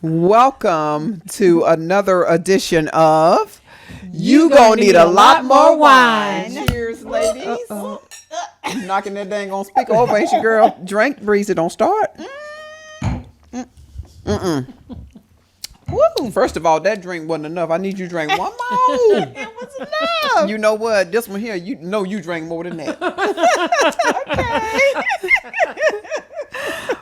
Welcome to another edition of You Gonna Need a Lot More Wine. Cheers, ladies. Knocking that dang on speaker over, ain't you, girl? Drink, Breezy, don't start. Woo. First of all, that drink wasn't enough. I need you to drink one more. It was enough. You know what? This one here, you know you drank more than that. Okay.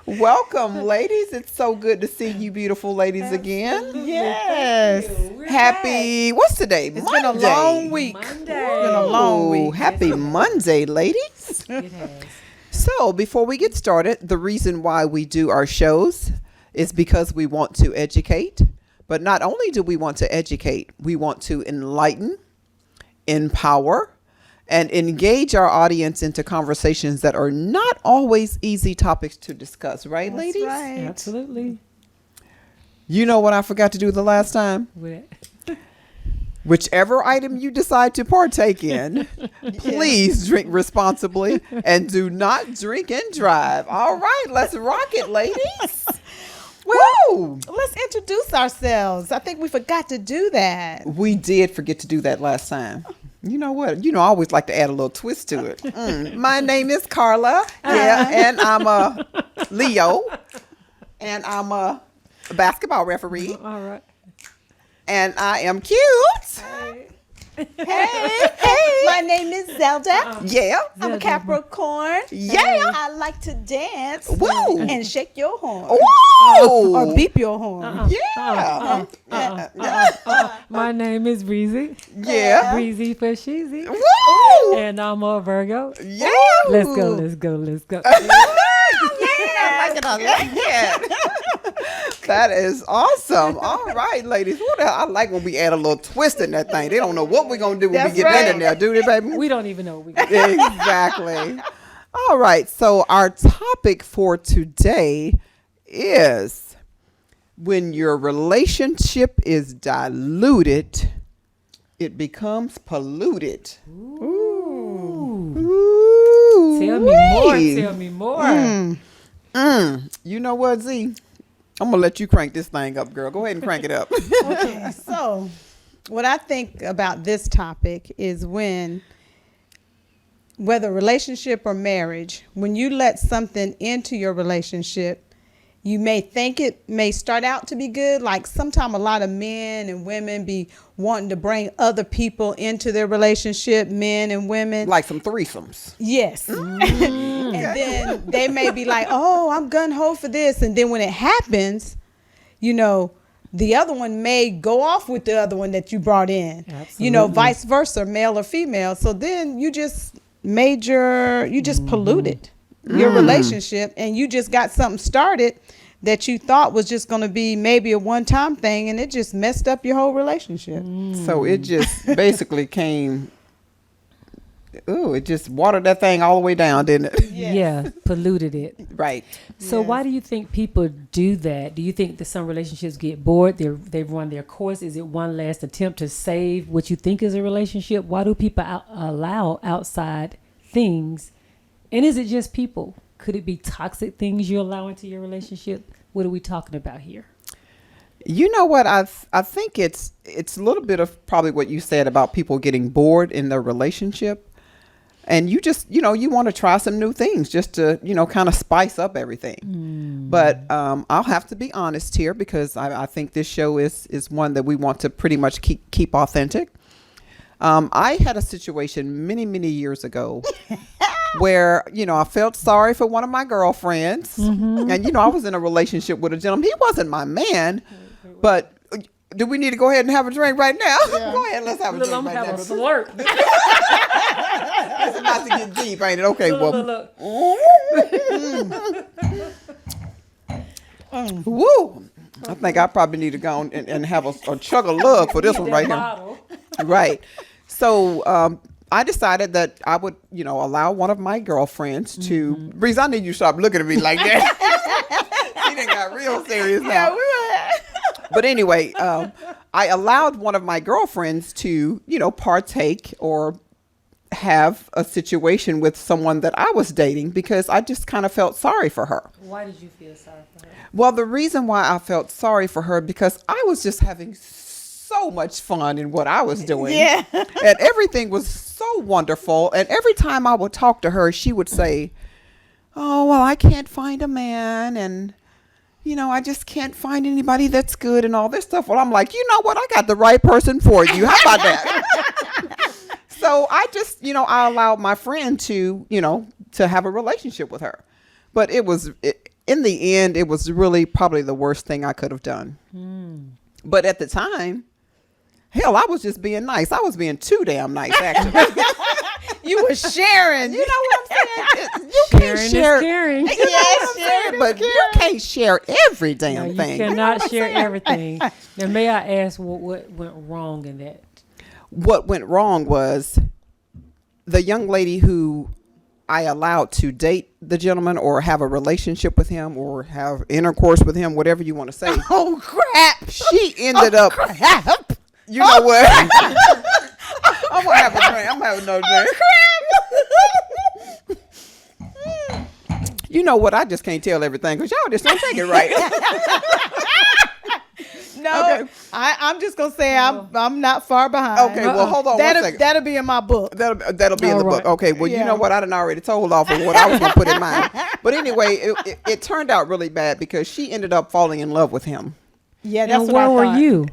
Welcome, ladies. It's so good to see you beautiful ladies again. Yes. Happy, what's today? It's Monday. been a long week. Monday. It's been a long week. Happy Monday, ladies. It has. So before we get started, the reason why we do our shows is because we want to educate. But not only do we want to educate, we want to enlighten, empower, and engage our audience into conversations that are not always easy topics to discuss. Right, That's ladies? right. Absolutely. You know what I forgot to do the last time? Whichever item you decide to partake in, please drink responsibly and do not drink and drive. All right, let's rock it, ladies. Well, let's introduce ourselves. I think we forgot to do that. We did forget to do that last time. You know what? I always like to add a little twist to it. My name is Carla. Yeah, and I'm a Leo. And I'm a basketball referee. All right. And I am cute. Hey. My name is Zelda. Yeah. I'm a Capricorn. Yeah. I like to dance. Woo. And shake your horn. Woo. Or beep your horn. Yeah. My name is Breezy. Yeah. Breezy for Sheezy. Woo. And I'm a Virgo. Yeah. Let's go. I like it. That is awesome. All right, ladies. I like when we add a little twist in that thing. They don't know what we're going to do when we get in there, do they, baby? We don't even know what we got. Exactly. All right. So our topic for today is when your relationship is diluted, it becomes polluted. Ooh. Ooh. Tell me more. You know what, Z? I'm going to let you crank this thing up, girl. Go ahead and crank it up. Okay, so what I think about this topic is whether relationship or marriage, when you let something into your relationship, you may think it may start out to be good. Like sometimes a lot of men and women be wanting to bring other people into their relationship, men and women. Like some threesomes. Yes. And then they may be like, oh, I'm gung-ho for this. And then when it happens, the other one may go off with the other one that you brought in. Absolutely. Vice versa, male or female. So then you just polluted your relationship, and you just got something started that you thought was just going to be maybe a one-time thing, and it just messed up your whole relationship. So it just basically it just watered that thing all the way down, didn't it? Yes. Yeah, polluted it. Right. So why do you think people do that? Do you think that some relationships get bored? They've run their course? Is it one last attempt to save what you think is a relationship? Why do people allow outside things? And is it just people? Could it be toxic things you allow into your relationship? What are we talking about here? You know what? I think it's a little bit of probably what you said about people getting bored in their relationship. And you just, you want to try some new things just to, kind of spice up everything. But I'll have to be honest here because I think this show is one that we want to pretty much keep authentic. I had a situation many, many years ago where, I felt sorry for one of my girlfriends. Mm-hmm. And, I was in a relationship with a gentleman. He wasn't my man, but do we need to go ahead and have a drink right now? Yeah. Go ahead, let's have a drink right now. I'm having a slurp. It's about to get deep, ain't it? Okay, Look. Woo! I think I probably need to go and have a chug of love for this one right here. Right. So I decided that I would, allow one of my girlfriends to. Breeze, I need you to stop looking at me like that. She done got real serious now. But anyway, I allowed one of my girlfriends to, partake or have a situation with someone that I was dating because I just kind of felt sorry for her. Why did you feel sorry for her? Well, the reason why I felt sorry for her because I was just having so much fun in what I was doing. Yeah. And everything was so wonderful. And every time I would talk to her, she would say, "Oh, well, I can't find a man. And, I just can't find anybody that's good and all this stuff." Well, I'm like, you know what? I got the right person for you. How about that? So I just, I allowed my friend to, to have a relationship with her. But in the end, it was really probably the worst thing I could have done. But at the time, hell, I was just being nice. I was being too damn nice, actually. You were sharing. You know what I'm saying? You can't Sharing share. is caring. You know what I'm saying? But you can't share every No, damn you thing. cannot share everything. Now, may I ask what went wrong in that? What went wrong was the young lady who I allowed to date the gentleman or have a relationship with him or have intercourse with him, whatever you want to say. Oh crap! She ended up. Crap! You know what? I'm gonna have a drink. I'm having no drink. You know what? I just can't tell everything because y'all just don't take it right. No, Okay. I'm just gonna say I'm not far behind. Okay, well, hold on one second. That'll be in my book. That'll be in the All book. right. Okay, well, you Yeah. know what? I done already told off of what I was going to put in mine. But anyway, it turned out really bad because she ended up falling in love with him. Yeah, that's And what I where were thought. you?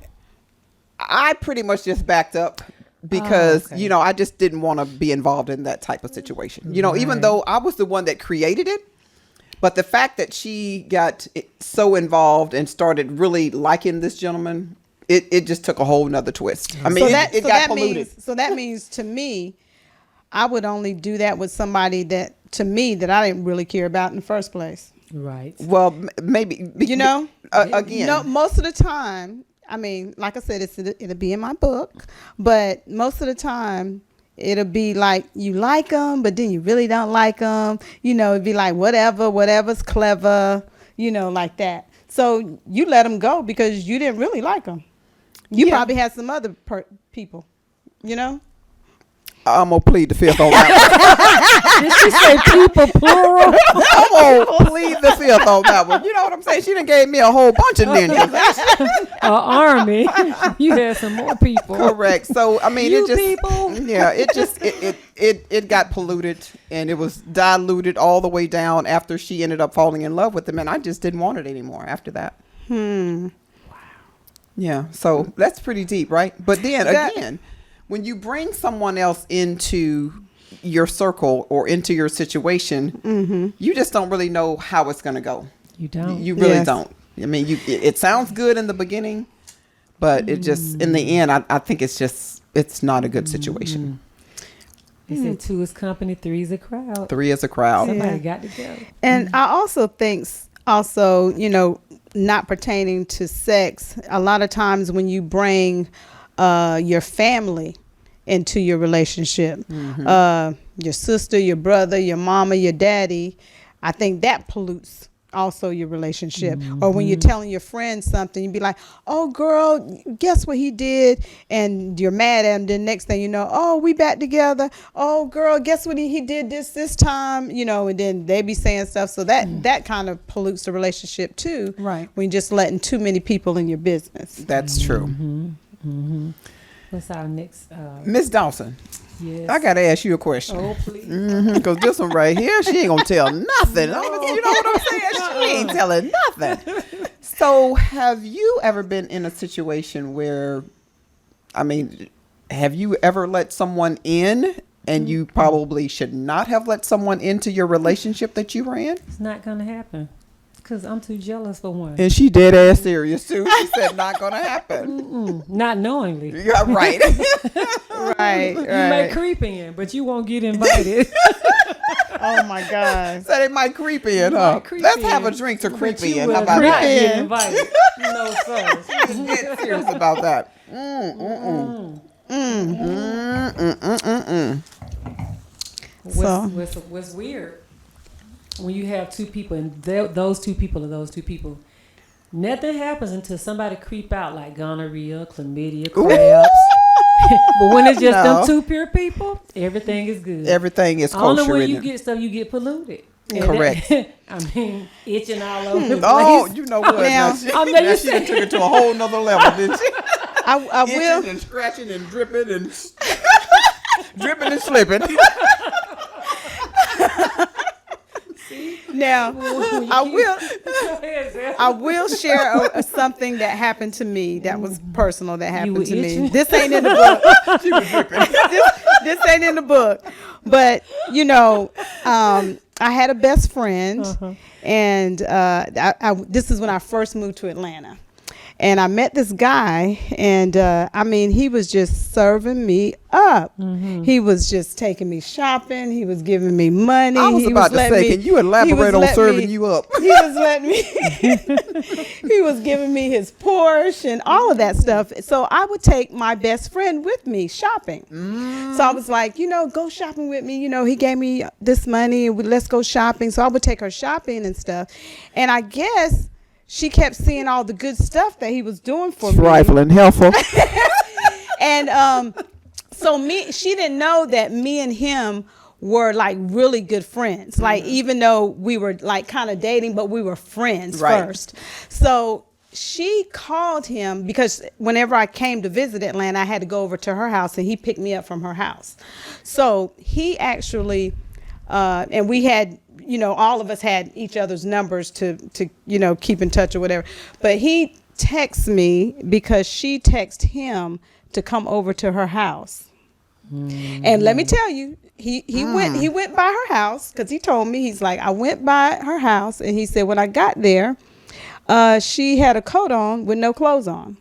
I pretty much just backed up because, okay. I just didn't want to be involved in that type of situation. Even Right. though I was the one that created it. But the fact that she got so involved and started really liking this gentleman, it just took a whole nother twist. I mean, it got polluted. That means to me, I would only do that with somebody that I didn't really care about in the first place. Right. Well, maybe again. No, most of the time, I mean, like I said, it'll be in my book, but most of the time it'll be like you like them, but then you really don't like them. It'd be like whatever's clever, like that. So you let them go because you didn't really like them. You Yeah. probably had some other people, I'm gonna plead the fifth on that Did she say people plural? one. I'm gonna plead the fifth on that one. You know what I'm saying? She done gave me a whole bunch of ninjas. Army. You had some more people. Correct. So I mean, You it just people. yeah, it just it got polluted and it was diluted all the way down after she ended up falling in love with him, and I just didn't want it anymore after that. Yeah. So that's pretty deep, right? But then again, when you bring someone else into your circle or into your situation, you just don't really know how it's going to go. You don't. You really Yes. don't. I mean, it sounds good in the beginning, but it just in the end, I think it's not a good situation. They said 2 is company, 3 is a crowd. 3 is a crowd. Somebody got to go. And I also think, not pertaining to sex, a lot of times when you bring your family into your relationship, your sister, your brother, your mama, your daddy, I think that pollutes also your relationship. Or when you're telling your friend something, you'd be like, "Oh girl, guess what he did?" And you're mad at him. Then next thing you know, "Oh, we back together. Oh girl, guess what he did this time?" And then they be saying stuff. So that kind of pollutes the relationship too. Right. When you're just letting too many people in your business. That's true. What's our next? Miss Dawson, Yes. I got to ask you a question. Oh, please. Because this one right here, she ain't going to tell nothing. You know what I'm saying? She ain't telling nothing. So have you ever been in a situation where, I mean, have you ever let someone in and you probably should not have let someone into your relationship that you were in? It's not going to happen because I'm too jealous for one. And she dead ass serious too. She said not going to happen. Not knowingly. Yeah, right. Right. You may creep in, but you won't get invited. Oh my God. So they might creep in, You huh? might creep Let's in, have a drink to creep but you in. will How about not that? get invited. No, sir. Get serious about that. What's weird when you have 2 people and those 2 people are those 2 people, nothing happens until somebody creep out like gonorrhea, chlamydia, crabs. But when it's just No. them two pure people, everything is good. Everything is Only kosher when in you it. get stuff, you get polluted. And Correct. I mean, itching all over the place. Oh, you know what? Now- Now she, I know now you she said- done took it to a whole nother level, didn't she? I will. Itching and scratching and dripping and dripping and slipping. Now, I will. Go ahead, Zell. I will share something that happened to me that was personal that happened were to me. itching? This ain't in the book. She was dripping. This ain't in the book. But, I had a best friend, and this is when I first moved to Atlanta. And I met this guy, and he was just serving me up. He was just taking me shopping. He was giving me money. I was about to say, can you elaborate on serving you up? He was letting me. He was giving me his Porsche and all of that stuff. So I would take my best friend with me shopping. So I was like, go shopping with me. He gave me this money, and let's go shopping. So I would take her shopping and stuff. And I guess she kept seeing all the good stuff that he was doing for me. Trifling, helpful. And she didn't know that me and him were like really good friends. Like, even though we were like kind of dating, but we were friends first. So she called him because whenever I came to visit Atlanta, I had to go over to her house, and he picked me up from her house. So he actually, and we had, all of us had each other's numbers to keep in touch or whatever. But he texts me because she texted him to come over to her house. And let me tell you, he went by her house, because he told me, he's like, I went by her house, and he said when I got there, she had a coat on with no clothes on.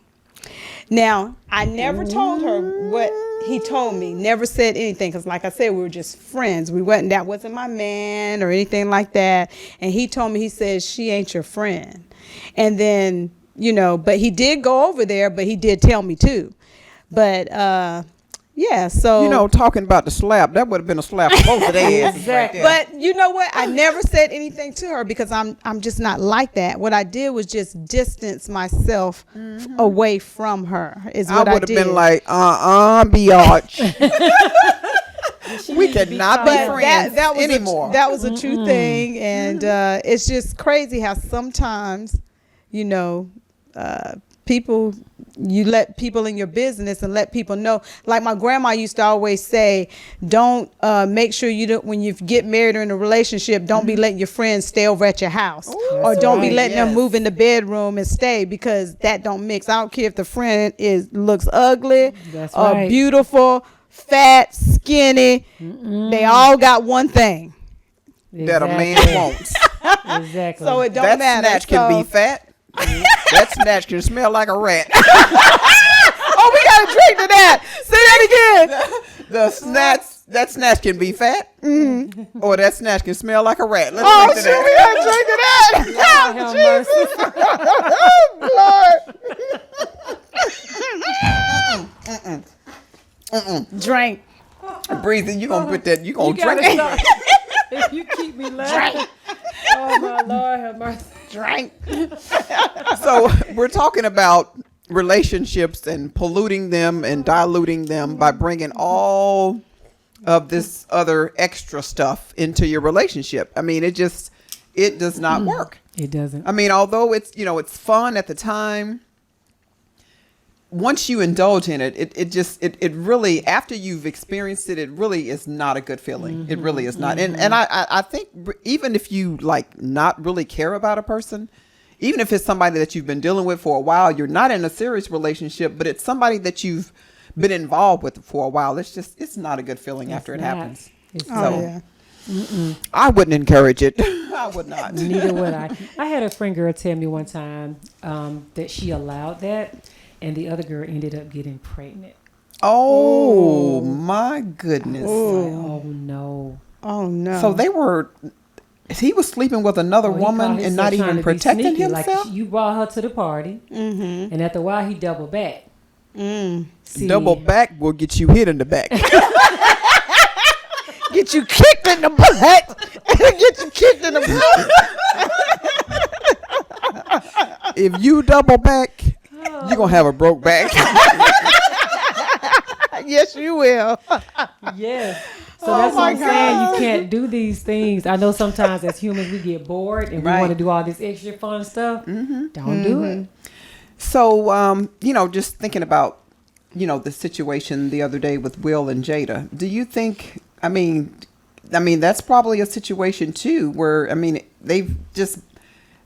Now, I never told her what he told me, never said anything, because like I said, we were just friends. That wasn't my man or anything like that. And he told me, he says, she ain't your friend. And then, but he did go over there, but he did tell me too. But, yeah, so. Talking about the slap, that would have been a slap for both of their asses right there. But you know what? I never said anything to her because I'm just not like that. What I did was just distance myself away from her. Is what I I would have did. been like, biatch. We cannot be But friends that was anymore. that was a true thing, and it's just crazy how sometimes, people, you let people in your business and let people know. Like my grandma used to always say, don't make sure you don't, when you get married or in a relationship, don't be letting your friends stay over at your house. Or don't be letting them move in the bedroom and stay, because that don't mix. I don't care if the friend looks ugly or beautiful, fat, skinny. They all got one thing that a man wants. Exactly. so it don't That matter. snatch can be fat. That snatch can smell like a rat. Oh, we gotta drink to that. Say that again. That snatch can be fat, or that snatch can smell like a rat. Let's Oh, drink to shit, we that. gotta drink to that. Lord have mercy. Lord. Drink. Breathing, you gonna put that? You gonna You gotta drink? stop. If you keep me laughing. Oh my Lord have mercy. Drink. So we're talking about relationships and polluting them and diluting them by bringing all of this other extra stuff into your relationship. I mean, it does not work. It doesn't. I mean, although it's fun at the time, once you indulge in it, it really, after you've experienced it, it really is not a good feeling. It really is not. And I think even if you like not really care about a person, even if it's somebody that you've been dealing with for a while, you're not in a serious relationship, but it's somebody that you've been involved with for a while, it's not a good feeling after it happens. It's So not. I wouldn't encourage it. I would not. Neither would I. I had a friend girl tell me one time that she allowed that, and the other girl ended up getting pregnant. Oh my goodness. Like, oh no. Oh no. So he was sleeping with another Oh, he woman called and himself not trying even to be protecting sneaky. himself? Like you brought her to the party, and after a while he doubled back. See, Double back will get you hit in the back. get you kicked in the butt. Get you kicked in the butt. If you double back, you're going to have a broke back. Yes, you will. Yes. So that's what my I'm saying. You can't do these things. I know sometimes as humans we get bored and we Right. want to do all this extra fun stuff. Don't do it. So, just thinking about, the situation the other day with Will and Jada. Do you think? I mean, that's probably a situation too where they've just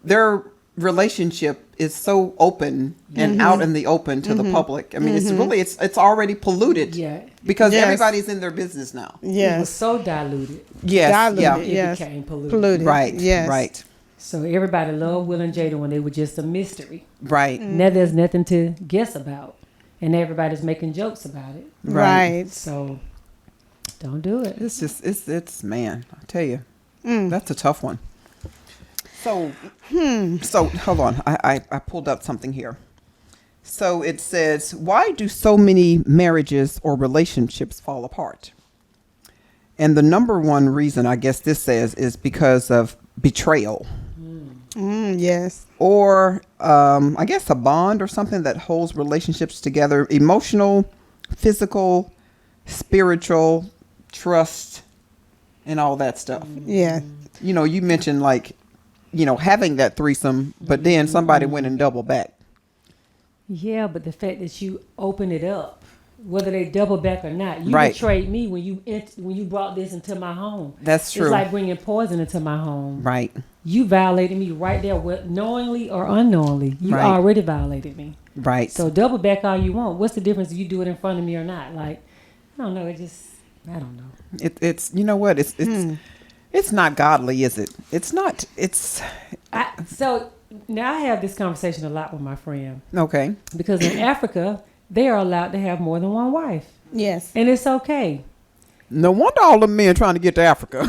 their relationship is so open and out in the open to the public. I mean, it's already polluted. Yeah. Because Yes. everybody's in their business now. It was Yes. so diluted. Yes. Diluted, Yeah. It yes. became polluted. Polluted. Right. Yes. Right. So everybody loved Will and Jada when they were just a mystery. Right. Now there's nothing to guess about. And everybody's making jokes about it. Right. So don't do it. It's just it's man, I tell you, that's a tough one. So so hold on, I pulled up something here. So it says, why do so many marriages or relationships fall apart? And the number one reason, I guess this says, is because of betrayal. Yes. Or I guess a bond or something that holds relationships together: emotional, physical, spiritual, trust, and all that stuff. Yeah. You mentioned having that threesome, but then somebody went and doubled back. Yeah, but the fact that you open it up, whether they double back or not, you Right. betrayed me when you brought this into my home. That's true. It's like bringing poison into my home. Right. You violated me right there, knowingly or unknowingly. You Right. already violated me. Right. So double back all you want. What's the difference if you do it in front of me or not? Like, I don't know. I don't know. It's it's not godly, is it? It's not. It's So now I have this conversation a lot with my friend okay. because in Africa they are allowed to have more than one wife, Yes. and it's okay. No wonder all the men trying to get to Africa.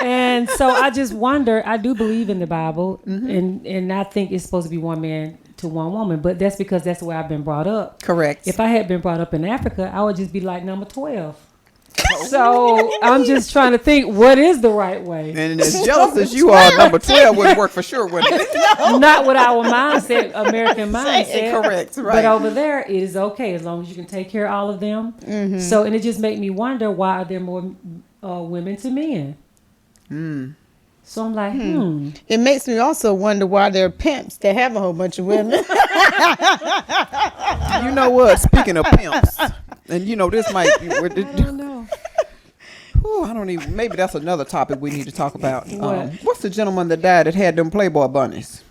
And so I just wonder. I do believe in the Bible, and I think it's supposed to be one man to one woman, but that's because that's the way I've been brought up. Correct. If I had been brought up in Africa, I would just be like number 12. So I'm just trying to think what is the right way. And as jealous as you are, number 12 would work for sure, wouldn't it? Not with our mindset, American mindset. Correct, right. But over there, it is okay as long as you can take care of all of them. So, and it just made me wonder, why are there more women to men? So I'm like, It makes me also wonder why there are pimps that have a whole bunch of women. You know what? Speaking of pimps, and this might be. I don't know. I don't even. Maybe that's another topic we need to talk about. What? What's the gentleman that died that had them Playboy bunnies?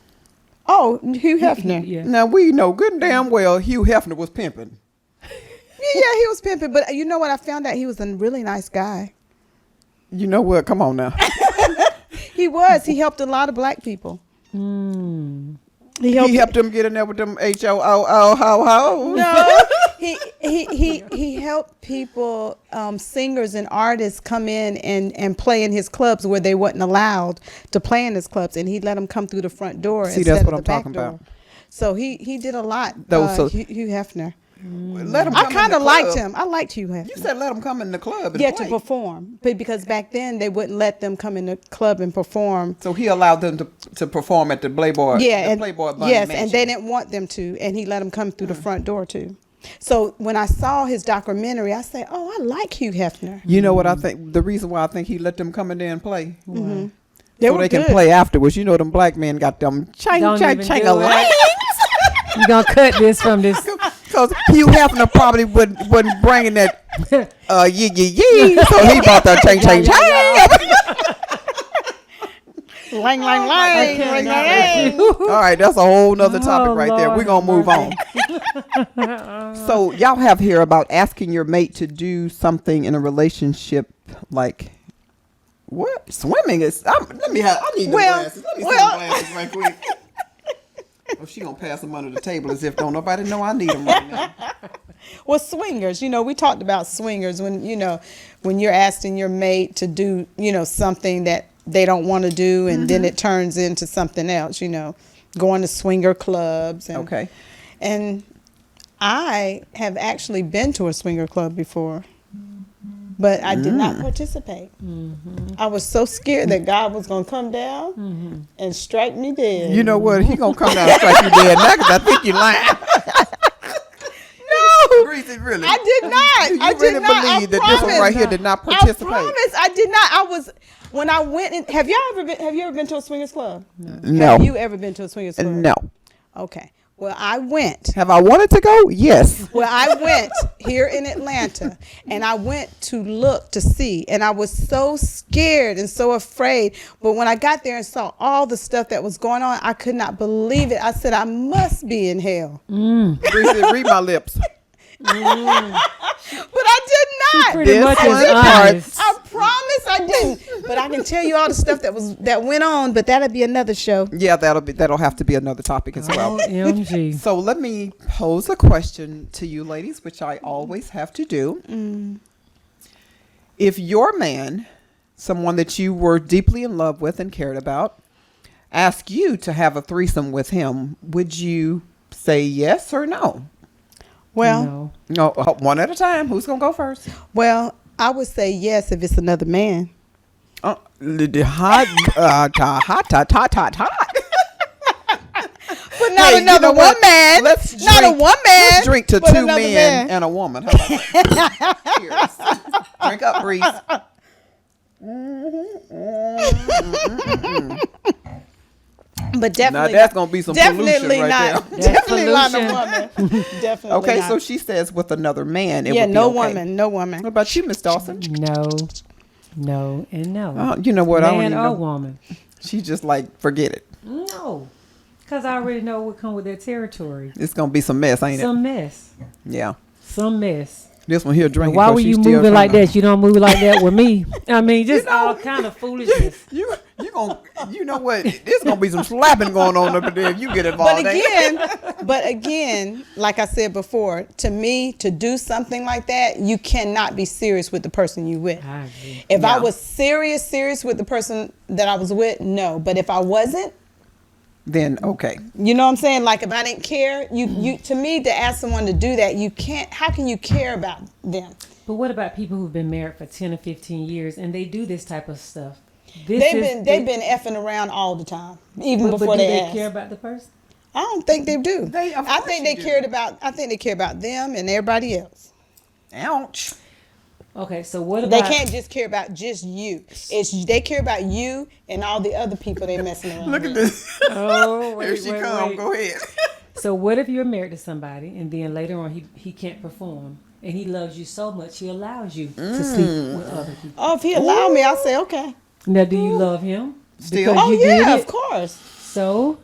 Oh, Hugh Hefner. Yeah. Now we know good and damn well Hugh Hefner was pimping. Yeah, he was pimping. But you know what? I found out he was a really nice guy. You know what? Come on now. He was. He helped a lot of black people. He Helped them get in there with them HOO. No, he helped people, singers and artists come in and play in his clubs where they wasn't allowed to play in his clubs, and he let them come through the front door. See, instead that's of what the I'm back talking door. about. So he did a lot. Hugh Hefner. Let him. I kind of liked him. I liked Hugh Hefner. You said let him come in the club and Yeah, play. to perform, but because back then they wouldn't let them come in the club and perform. So he allowed them to perform at the Playboy. Yeah, the and Playboy Bunny yes, Mansion. and they didn't want them to, and he let them come through the front door too. So when I saw his documentary, I said, "Oh, I like Hugh Hefner." You know what I think? The reason why I think he let them come in there and play, They so were they can good. play afterwards. You know, them black men got them chang Don't chang even chang do it. You're going to cut this from this. Because Hugh Hefner probably wasn't bringing that yee. So he bought that chang chang chang. Lang, lang, lang, Okay, lang, now lang. All right, that's a whole nother topic Oh, right there. We're Lord going to move on. So y'all have here about asking your mate to do something in a relationship, like what? Swimming is. I need the glasses. Let me see the glasses right quick. Oh, she gonna pass them under the table as if don't nobody know I need them right now. Well, swingers, we talked about swingers when you're asking your mate to do, something that they don't want to do, and then it turns into something else, going to swinger clubs. And, Okay. And I have actually been to a swinger club before, but I did not participate. I was so scared that God was going to come down and strike me dead. You know what? He gonna come down and strike you dead now because I think you lying. No, Breezy, really? I did not. Do you I really did not. believe I that this one promise. right here did not participate? I promise I did not. I was when I went in. Have you ever been to a swingers club? No. Have you ever been to a swingers club? No. Okay. Well, I went. Have I wanted to go? Yes. Well, I went here in Atlanta, and I went to look to see, and I was so scared and so afraid. But when I got there and saw all the stuff that was going on, I could not believe it. I said, I must be in hell. Breezy, read my lips. But I did not. Pretty This much one is honest. I promise I didn't. But I can tell you all the stuff that went on. But that'll be another show. Yeah, that'll have to be another topic as well. OMG. So let me pose a question to you ladies, which I always have to do. If your man, someone that you were deeply in love with and cared about, asked you to have a threesome with him, would you say yes or no? Well, No. No, one at a time. Who's gonna go first? I would say yes if it's another man. Hot, hot. But not Hey, another you know what? woman. Not not a one man. Let's drink to but two another men man. and a woman. How about that? Cheers. Drink up, Breeze. But definitely, Now that's gonna be some pollution definitely right not. there. Definitely not a pollution. woman. Definitely. Okay, not. so she says with another man. It yeah, would be no okay. woman, no What woman. about you, Miss Dawson? No. No and no. You know what? I don't Man even or know. woman. She just like forget it. No. Because I already know what come with that territory. It's gonna be some mess, ain't Some mess. it? Yeah. Some mess. This one here drinking. Why 'cause were she's you still moving like trying that? You don't move like that with me. I mean, just all kind of foolishness. You gonna you know what? There's gonna be some slapping going on up there if you get involved. But again, like I said before, to me, to do something like that, you cannot be serious with the person you with. I agree. If I Yeah. was serious with the person that I was with, no. But if I wasn't, then okay. you know what I'm saying? Like if I didn't care, you to me to ask someone to do that, you can't. How can you care about them? But what about people who've been married for 10 or 15 years and they do this type of stuff? They've been effing around all the time, even but before do they they ask. care about the person? I don't think they do. Of I course think you they do. cared about. I think they care about them and everybody else. Ouch. Okay, so what They about... can't just care about just you. They care about you and all the other people they messing around Look with. at this. Oh, Here she come. Go ahead. So what if you're married to somebody and then later on he can't perform and he loves you so much he allows you to sleep with other people? Oh, if he allowed me, I'll say okay. Now, do you love him? Still? Because Oh you did yeah, it? of course, So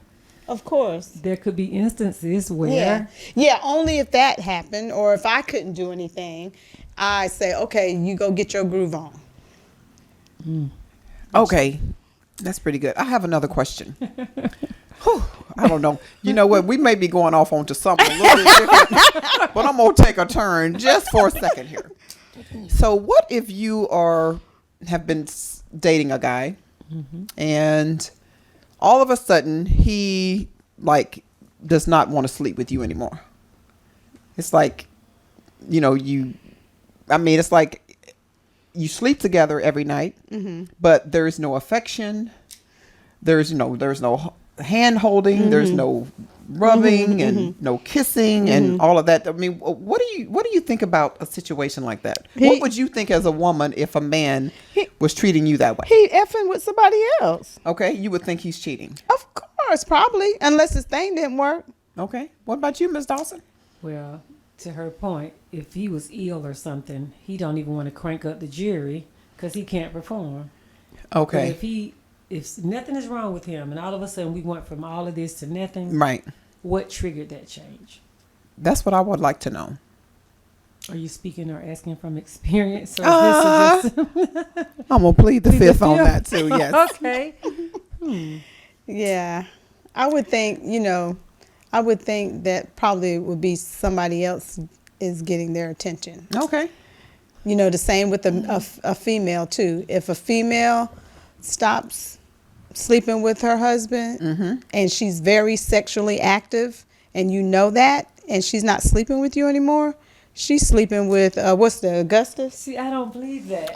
of course. there could be instances where... Yeah. Only if that happened, or if I couldn't do anything, I say okay, you go get your groove on. Okay, that's pretty good. I have another question. Whew, I don't know. You know what? We may be going off onto something a little bit different, but I'm gonna take a turn just for a second here. So, what if you have been dating a guy, and all of a sudden he like does not want to sleep with you anymore? It's like, it's like you sleep together every night, but there's no affection. There's no hand holding. There's no rubbing and no kissing and all of that. I mean, what do you think about a situation like that? What would you think as a woman if a man was treating you that way? He effing with somebody else. Okay, you would think he's cheating. Of course, probably, unless his thing didn't work. Okay, what about you, Miss Dawson? Well, to her point, if he was ill or something, he don't even want to crank up the jury because he can't perform. But Okay, if nothing is wrong with him and all of a sudden we went from all of this to nothing, right. what triggered that change? That's what I would like to know. Are you speaking or asking from experience? Or is this I'm gonna plead the Plead the fifth on fifth? that too. Yes. okay. Yeah, I would think, that probably would be somebody else is getting their attention. Okay. The same with a female too. If a female stops sleeping with her husband and she's very sexually active and you know that and she's not sleeping with you anymore, she's sleeping with, what's the Augustus? See, I don't believe that.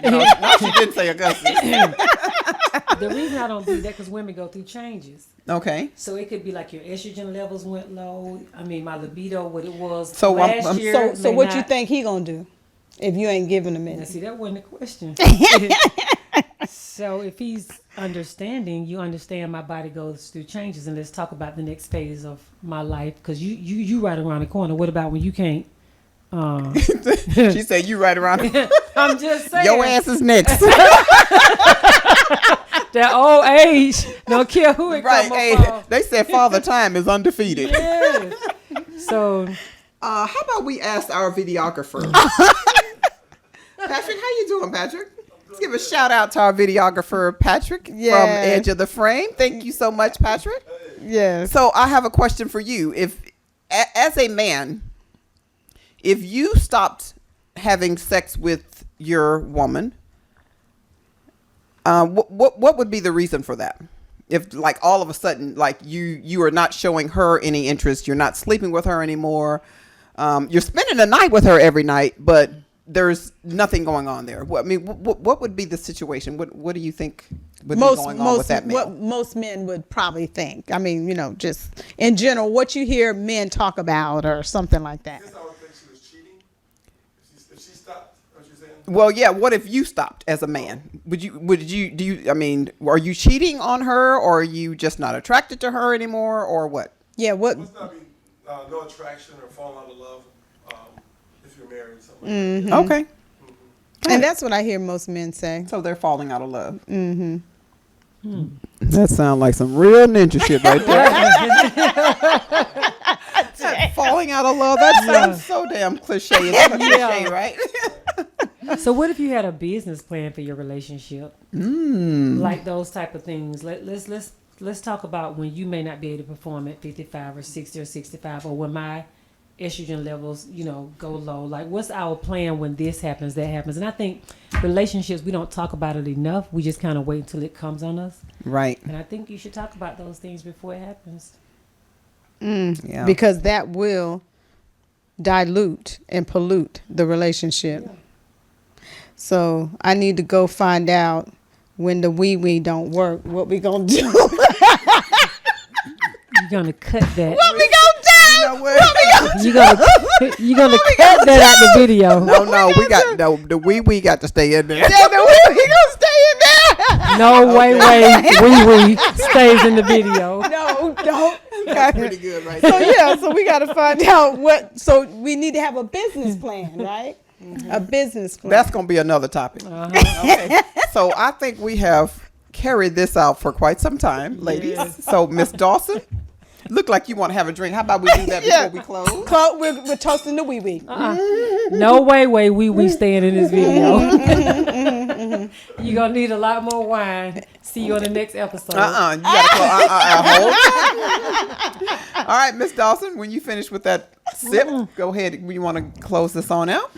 No, she didn't say Augustus. The reason I don't do that because women go through changes. Okay. So it could be like your estrogen levels went low. I mean, my libido, what it was So, last year. So may what you not- think he gonna do if you ain't giving him Now, any? see, that wasn't a question. So if he's understanding, you understand my body goes through changes, and let's talk about the next phase of my life because you right around the corner. What about when you can't? She said you right around. I'm just saying. Your ass is next. That old age, don't care who it Right. come Hey, upon. they said Father Time is undefeated. Yes. So How about we ask our videographer? Patrick, how you doing, Patrick? Let's give a shout out to our videographer, Patrick, from Yes. Edge of the Frame. Thank you so much, Patrick. Yes. So I have a question for you. If, as a man, if you stopped having sex with your woman, what would be the reason for that? If like all of a sudden, like you are not showing her any interest, you're not sleeping with her anymore, you're spending the night with her every night, but there's nothing going on there. I mean, what would be the situation? What do you think would be going on with that man? What most men would probably think. I mean, just in general, what you hear men talk about or something like that. I guess I would think she was cheating. If she stopped, what you're saying? Well, yeah. What if you stopped as a man? I mean, are you cheating on her, or are you just not attracted to her anymore, or what? Yeah. What? Must not be no attraction or falling out of love if you're married or something. Like that. Okay. And that's what I hear most men say. So they're falling out of love. Mm-hmm. That sounds like some real ninja shit right there. Falling out of love. That sounds so damn cliche. It's a cliche, right? So what if you had a business plan for your relationship? Like those type of things. Let's talk about when you may not be able to perform at 55 or 60 or 65, or when my estrogen levels, go low. Like, what's our plan when this happens, that happens? And I think relationships, we don't talk about it enough. We just kind of wait until it comes on us. Right. And I think you should talk about those things before it happens. Yeah. Because that will dilute and pollute the relationship. Yeah. So I need to go find out when the wee don't work, what we gonna do. You're gonna cut that. What we gonna do? You know what? You're gonna cut that out the video. No, we got the wee got to stay in there. Yeah, the wee gonna stay in there. No way, wee stays in the video. No, don't. That's pretty good, right So there. yeah, so we got to find out what. So we need to have a business plan, right? A business plan. That's gonna be another topic. Okay. So I think we have carried this out for quite some time, ladies. Yes. So Miss Dawson, look like you want to have a drink. How about we do that before we close? We're toasting the wee. No way, wee staying in this video. You're gonna need a lot more wine. See you on the next episode. You gotta hold. All right, Miss Dawson, when you finish with that sip, go ahead. You want to close this on out?